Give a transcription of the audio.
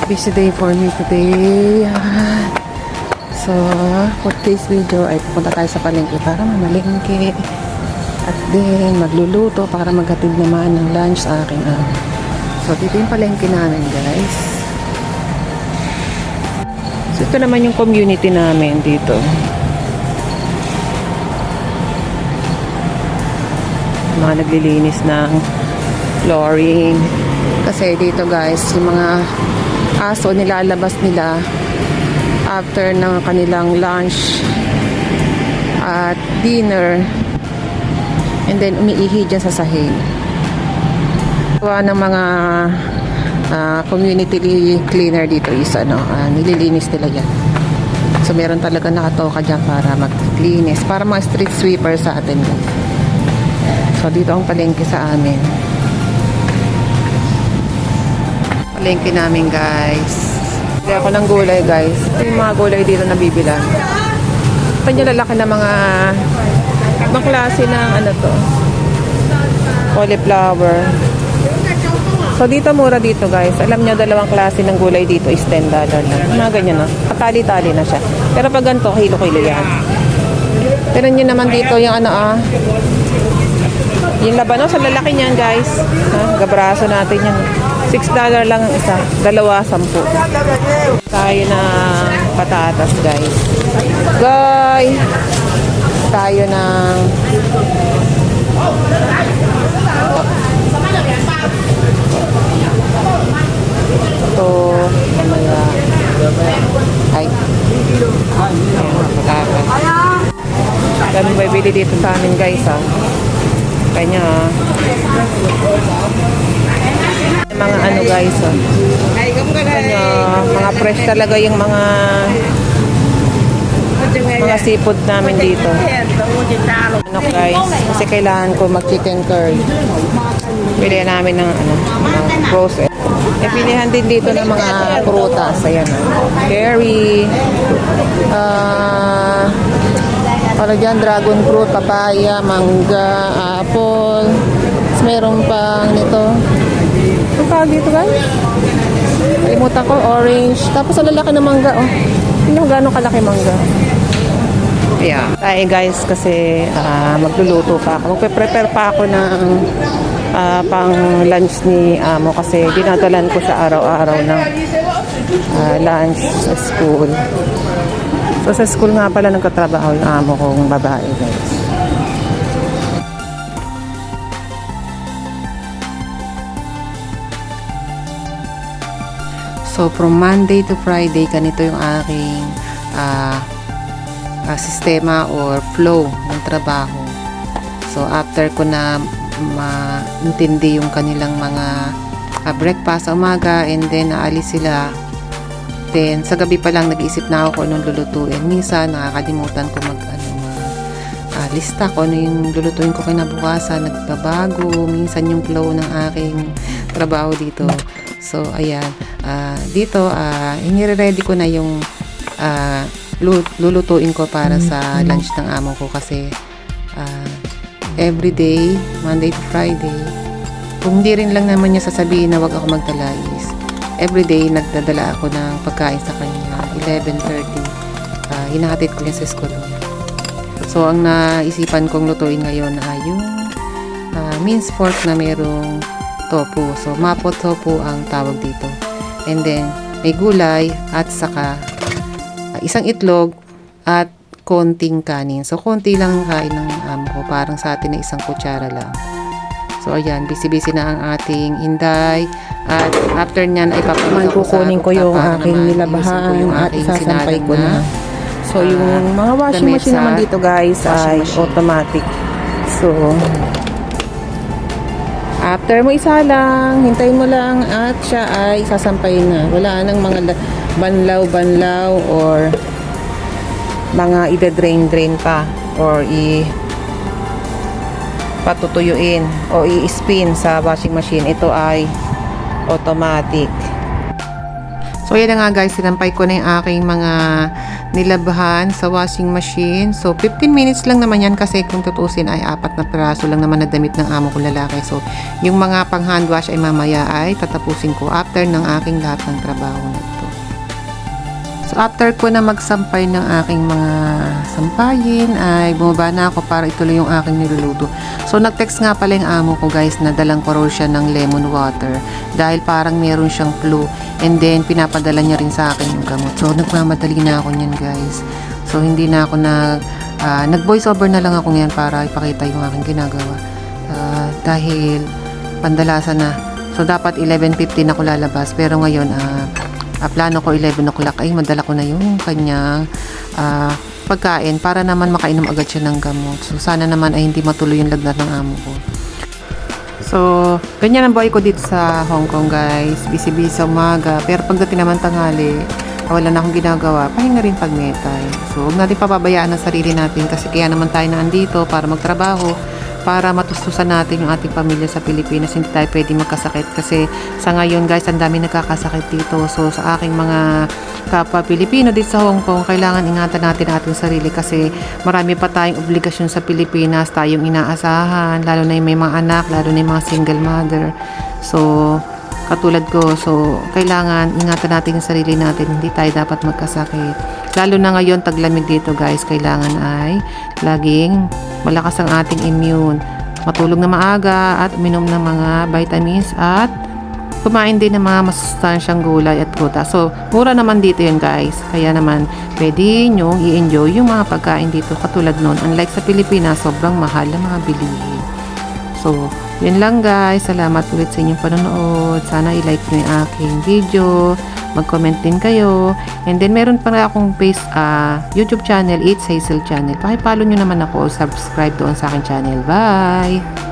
busy day for me today. So, for today's video ay pupunta tayo sa palengke para mamalengke. At then, magluluto para maghatid naman ng lunch sa aking amo. So, dito yung palengke namin, guys. So, ito naman yung community namin dito. Mga naglilinis ng flooring. Kasi dito guys, yung mga aso nilalabas nila after ng kanilang lunch at dinner, and then umiihi dyan sa sahig. Gawa ng mga community cleaner dito is nililinis nila yan. So meron talaga nakatoka dyan para maglinis, para mga street sweeper sa atin. So dito ang palengke sa amin. Palengke namin, guys. Kaya ako ng gulay, guys. Ito yung mga gulay dito na bibilan. Ito yung lalaki na mga ibang klase ng to, cauliflower. So dito mura dito, guys. Alam nyo, dalawang klase ng gulay dito is $10 lang. Mga ganyan, no? Katali-tali na siya. Pero pag ganito, kilo-kilo yan. Pero nyo naman dito yung yung labanos, sa lalaki niyan, guys. Gabraso natin yan. $6 lang ang isa. Dalawa, 10. Tayo na patatas, guys. Tayo ng ito. Ay. Patatas. Kami may bili dito sa amin, guys, Kanya, mga guys, kanya, mga fresh talaga yung mga seafood namin dito. Guys, kasi kailangan ko mag chicken curry. Pili namin ng frozen. Pilihan din dito ng mga prutas. Ayan, berry, para dyan, dragon fruit, papaya, mangga, apple. Tapos meron pang nito. Ang tawag dito, guys? Kalimutan ko, orange. Tapos ang lalaki ng mangga, Hindi mo gano'ng kalaki mangga. Yeah. Tayo, guys, kasi magluluto pa ako. Magpe-prepare pa ako ng pang lunch ni amo kasi dinadalan ko siya araw-araw ng lunch sa school. So, sa school nga pala nagkatrabaho yung amo kong babae, guys. So, from Monday to Friday, ganito yung aking sistema or flow ng trabaho. So, after ko na maintindi yung kanilang mga breakfast sa umaga, and then aalis sila. Then, sa gabi pa lang nag-iisip na ako kung anong lulutuin. Minsan, nakakalimutan ko lista ko ano yung lulutuin ko kinabukasan. Nagbabago. Minsan yung flow ng aking trabaho dito. So, ayan. Dito, inire-ready ko na yung lulutuin ko para sa lunch ng amo ko kasi everyday, Monday to Friday, kung hindi rin lang naman niya sasabihin na wag ako magdala is everyday nagdadala ako ng pagkain sa kanya. 11:30 hinahatid ko niya sa school niya. So ang naisipan kong lutuin ngayon ay yung minced pork na merong tofu. So mapo tofu ang tawag dito. And then may gulay at saka isang itlog at konting kanin. So konti lang kain ng amo ko, parang sa atin na isang kutsara lang. So ayan, busy-busy na ang ating Inday. At after nyan ay kukunin ko yung aking nilabahan at isasampay ko na. So yung mga washing machine naman dito, guys, ay automatic. So after mo isa lang, hintayin mo lang at siya ay sasampay na. Wala nang mga banlaw or mga ida-drain pa or patutuyuin o i-spin sa washing machine. Ito ay automatic. So, yan na nga guys, sinampay ko na yung aking mga nilabhan sa washing machine. So, 15 minutes lang naman yan kasi kung tutusin ay 4 na piraso lang naman na damit ng amo ko lalaki. So, yung mga pang hand wash ay mamaya ay tatapusin ko after ng aking lahat ng trabaho na ito. So, after ko na magsampay ng aking mga sampayin, ay bumaba na ako para ituloy yung aking niluluto. So, nag-text nga pala yung amo ko guys na dalang ko raw siya ng lemon water dahil parang meron siyang flu. And then, pinapadala niya rin sa akin yung gamot. So, nagmamadali na ako niyan guys. So, hindi na ako nag-voice over na lang ako ngayon para ipakita yung aking ginagawa. Dahil, pandalasan na. So, dapat 11:15 ako lalabas. Pero ngayon, plano ko 11 o'clock ay madala ko na yung kanyang pagkain para naman makainom agad siya ng gamot. So, sana naman ay hindi matuloy yung lagnat ng amo ko. So, ganyan ang buhay ko dito sa Hong Kong guys. Busy-busy sa umaga. Pero pagdating naman tanghali, wala na akong ginagawa. Pahinga rin pag may time. So, huwag natin pababayaan ang sarili natin kasi kaya naman tayo na andito para magtrabaho, para matustusan natin yung ating pamilya sa Pilipinas. Hindi tayo pwede magkasakit kasi sa ngayon guys, ang dami nagkakasakit dito. So, sa aking mga kapwa Pilipino dito sa Hong Kong, kailangan ingatan natin ating sarili kasi marami pa tayong obligasyon sa Pilipinas, tayong inaasahan, lalo na yung may mga anak, lalo na yung mga single mother. So, katulad ko, so kailangan ingatan natin yung sarili natin, hindi tayo dapat magkasakit. Lalo na ngayon, taglamig dito guys, kailangan ay laging malakas ang ating immune, matulog na maaga at uminom ng mga vitamins at kumain din ng mga masustansyang gulay at prutas. So, mura naman dito yun guys. Kaya naman, pwede nyo i-enjoy yung mga pagkain dito katulad nun. Unlike sa Pilipinas, sobrang mahal ang mga bilihin. So, yun lang guys. Salamat ulit sa inyong panonood. Sana i-like nyo yung aking video. Mag-comment din kayo. And then, meron pa nga akong YouTube channel, It's Hazel Channel. Pakipollow nyo naman ako o subscribe doon sa aking channel. Bye!